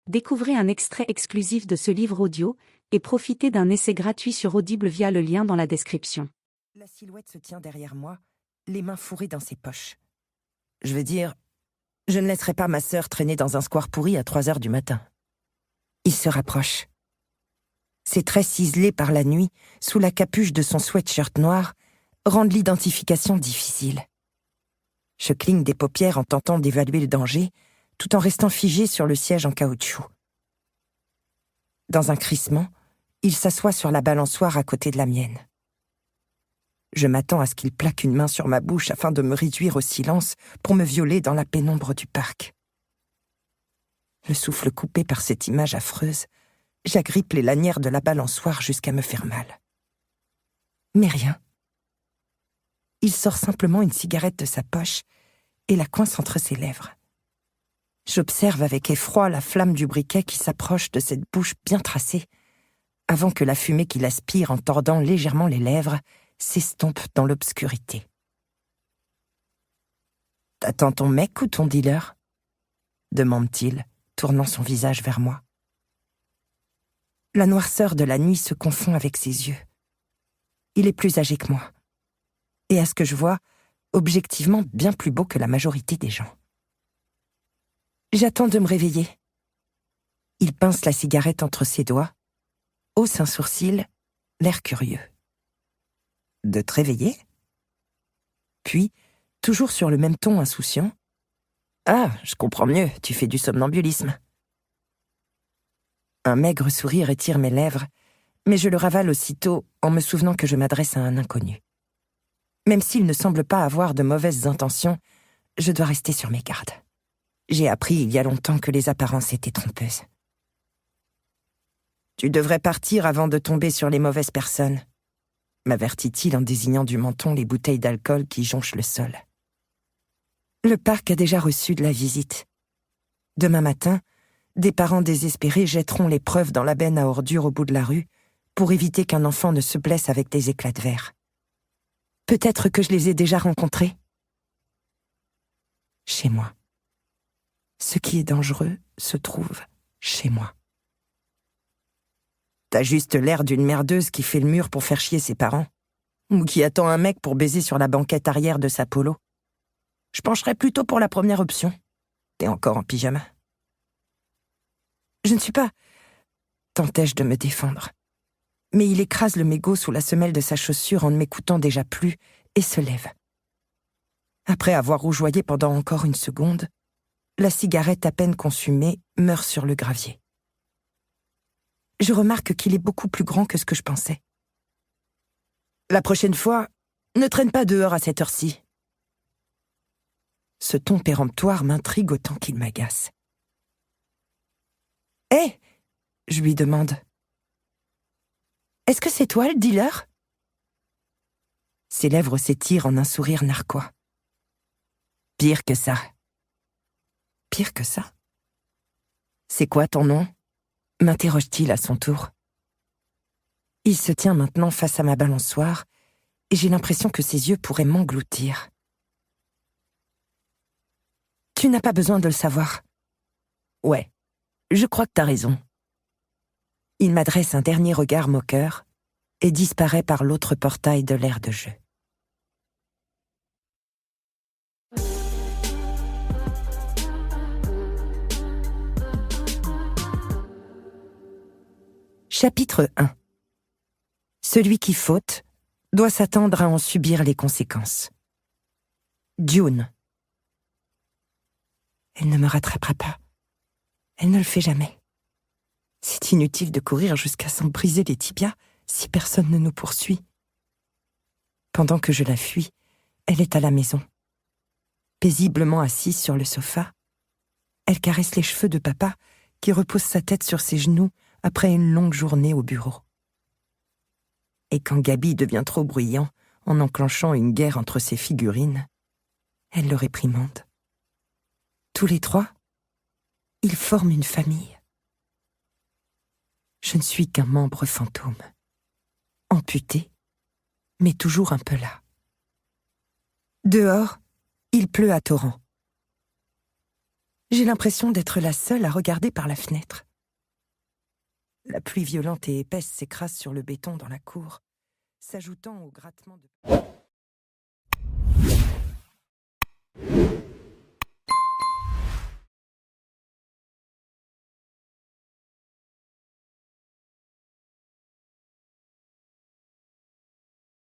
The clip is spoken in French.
Découvrez un extrait exclusif de ce livre audio et profitez d'un essai gratuit sur Audible via le lien dans la description. La silhouette se tient derrière moi, les mains fourrées dans ses poches. Je veux dire, je ne laisserai pas ma sœur traîner dans un square pourri à 3 heures du matin. Il se rapproche. Ses traits ciselés par la nuit, sous la capuche de son sweatshirt noir, rendent l'identification difficile. Je cligne des paupières en tentant d'évaluer le danger, tout en restant figé sur le siège en caoutchouc. Dans un crissement, il s'assoit sur la balançoire à côté de la mienne. Je m'attends à ce qu'il plaque une main sur ma bouche afin de me réduire au silence pour me violer dans la pénombre du parc. Le souffle coupé par cette image affreuse, j'agrippe les lanières de la balançoire jusqu'à me faire mal. Mais rien. Il sort simplement une cigarette de sa poche et la coince entre ses lèvres. J'observe avec effroi la flamme du briquet qui s'approche de cette bouche bien tracée, avant que la fumée qu'il aspire en tordant légèrement les lèvres s'estompe dans l'obscurité. « T'attends ton mec ou ton dealer ?» demande-t-il, tournant son visage vers moi. La noirceur de la nuit se confond avec ses yeux. Il est plus âgé que moi. Et à ce que je vois, objectivement bien plus beau que la majorité des gens. J'attends de me réveiller. Il pince la cigarette entre ses doigts, hausse un sourcil, l'air curieux. De te réveiller ? Puis, toujours sur le même ton insouciant, « Ah, je comprends mieux, tu fais du somnambulisme. » Un maigre sourire étire mes lèvres, mais je le ravale aussitôt en me souvenant que je m'adresse à un inconnu. Même s'il ne semble pas avoir de mauvaises intentions, je dois rester sur mes gardes. J'ai appris il y a longtemps que les apparences étaient trompeuses. « Tu devrais partir avant de tomber sur les mauvaises personnes », m'avertit-il en désignant du menton les bouteilles d'alcool qui jonchent le sol. Le parc a déjà reçu de la visite. Demain matin, des parents désespérés jetteront les preuves dans la benne à ordures au bout de la rue pour éviter qu'un enfant ne se blesse avec des éclats de verre. Peut-être que je les ai déjà rencontrés. Chez moi. Ce qui est dangereux se trouve chez moi. T'as juste l'air d'une merdeuse qui fait le mur pour faire chier ses parents, ou qui attend un mec pour baiser sur la banquette arrière de sa polo. Je pencherais plutôt pour la première option. T'es encore en pyjama. Je ne suis pas... Tentais-je de me défendre. Mais il écrase le mégot sous la semelle de sa chaussure en ne m'écoutant déjà plus et se lève. Après avoir rougeoyé pendant encore une seconde, la cigarette à peine consumée meurt sur le gravier. Je remarque qu'il est beaucoup plus grand que ce que je pensais. La prochaine fois, ne traîne pas dehors à cette heure-ci. Ce ton péremptoire m'intrigue autant qu'il m'agace. « Hé !» je lui demande. « Est-ce que c'est toi le dealer ?» Ses lèvres s'étirent en un sourire narquois. « Pire que ça. » « Pire que ça ?»« C'est quoi ton nom ?» m'interroge-t-il à son tour. Il se tient maintenant face à ma balançoire et j'ai l'impression que ses yeux pourraient m'engloutir. « Tu n'as pas besoin de le savoir. »« Ouais, je crois que t'as raison. » Il m'adresse un dernier regard moqueur et disparaît par l'autre portail de l'aire de jeu. Chapitre 1. Celui qui faute doit s'attendre à en subir les conséquences. June. Elle ne me rattrapera pas. Elle ne le fait jamais. C'est inutile de courir jusqu'à s'en briser les tibias si personne ne nous poursuit. Pendant que je la fuis, elle est à la maison. Paisiblement assise sur le sofa, elle caresse les cheveux de papa qui repose sa tête sur ses genoux après une longue journée au bureau. Et quand Gabi devient trop bruyant en enclenchant une guerre entre ses figurines, elle le réprimande. Tous les trois, ils forment une famille. Je ne suis qu'un membre fantôme, amputé, mais toujours un peu là. Dehors, il pleut à torrents. J'ai l'impression d'être la seule à regarder par la fenêtre. La pluie violente et épaisse s'écrase sur le béton dans la cour, s'ajoutant au grattement de...